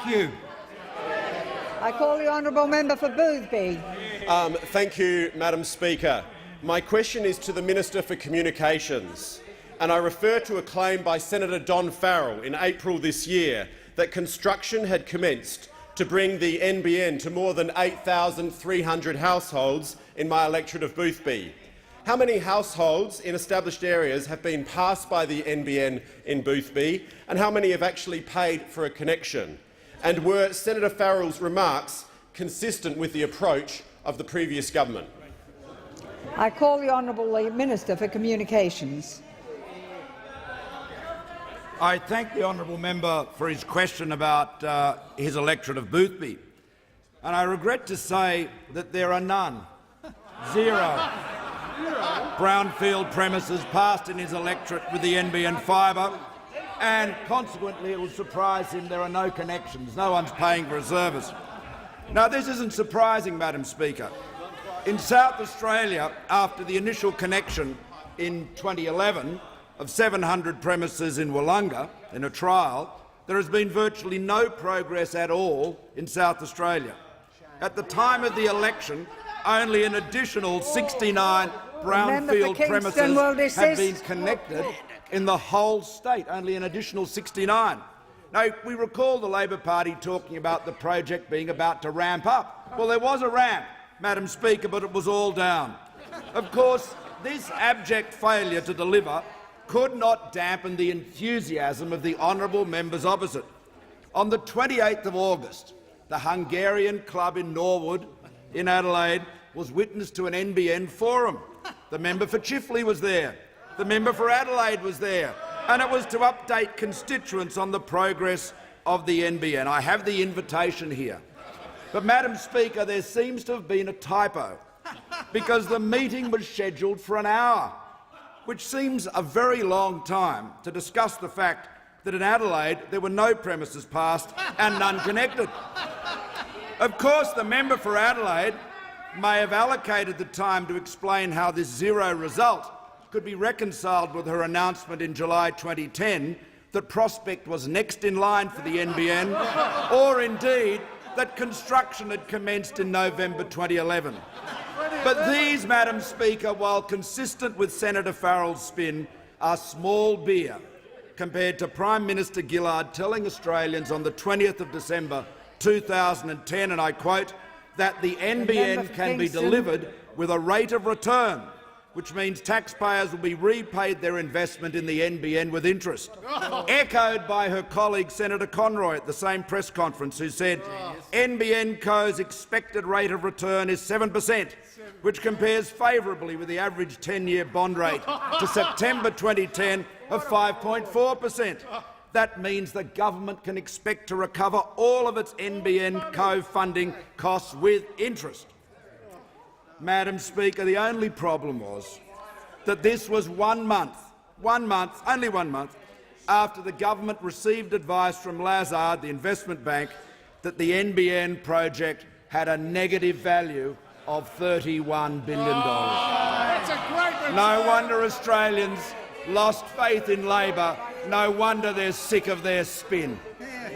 Thank you. I call the honourable member for Boothby. Thank you, Madam Speaker. My question is to the Minister for Communications, and I refer to a claim by Senator Don Farrell in April this year that construction had commenced to bring the NBN to more than 8,300 households in my electorate of Boothby. How many households in established areas have been passed by the NBN in Boothby, and how many have actually paid for a connection? And were Senator Farrell's remarks consistent with the approach of the previous government? I call the honourable Minister for Communications. I thank the honourable member for his question about his electorate of Boothby, and I regret to say that there are none, zero, brownfield premises passed in his electorate with the NBN fibre, and consequently it will surprise him there are no connections, no one's paying for a service. Now, this isn't surprising, Madam Speaker. In South Australia, after the initial connection in 2011 of 700 premises in Wollonga in a trial, there has been virtually no progress at all in South Australia. At the time of the election, only an additional 69 brownfield premises have been connected in the whole state, only an additional 69. Now, we recall the Labor Party talking about the project being about to ramp up. Well, there was a ramp, Madam Speaker, but it was all down. Of course, this abject failure to deliver could not dampen the enthusiasm of the honourable members opposite. On the 28th of August, the Hungarian club in Norwood in Adelaide was witness to an NBN forum. The member for Chifley was there. The member for Adelaide was there, and it was to update constituents on the progress of the NBN. I have the invitation here. But, Madam Speaker, there seems to have been a typo, because the meeting was scheduled for an hour, which seems a very long time to discuss the fact that in Adelaide there were no premises passed and none connected. Of course, the member for Adelaide may have allocated the time to explain how this zero result could be reconciled with her announcement in July 2010 that Prospect was next in line for the NBN, or indeed that construction had commenced in November 2011. But these, Madam Speaker, while consistent with Senator Farrell's spin, are small beer compared to Prime Minister Gillard telling Australians on the 20th of December 2010, and I quote, that the NBN can be delivered with a rate of return, which means taxpayers will be repaid their investment in the NBN with interest, echoed by her colleague Senator Conroy at the same press conference, who said NBN Co's expected rate of return is 7%, which compares favourably with the average 10-year bond rate to September 2010 of 5.4%. That means the government can expect to recover all of its NBN Co funding costs with interest. Madam Speaker, the only problem was that this was only 1 month, after the government received advice from Lazard, the investment bank, that the NBN project had a negative value of $31 billion. No wonder Australians lost faith in Labor. No wonder they're sick of their spin.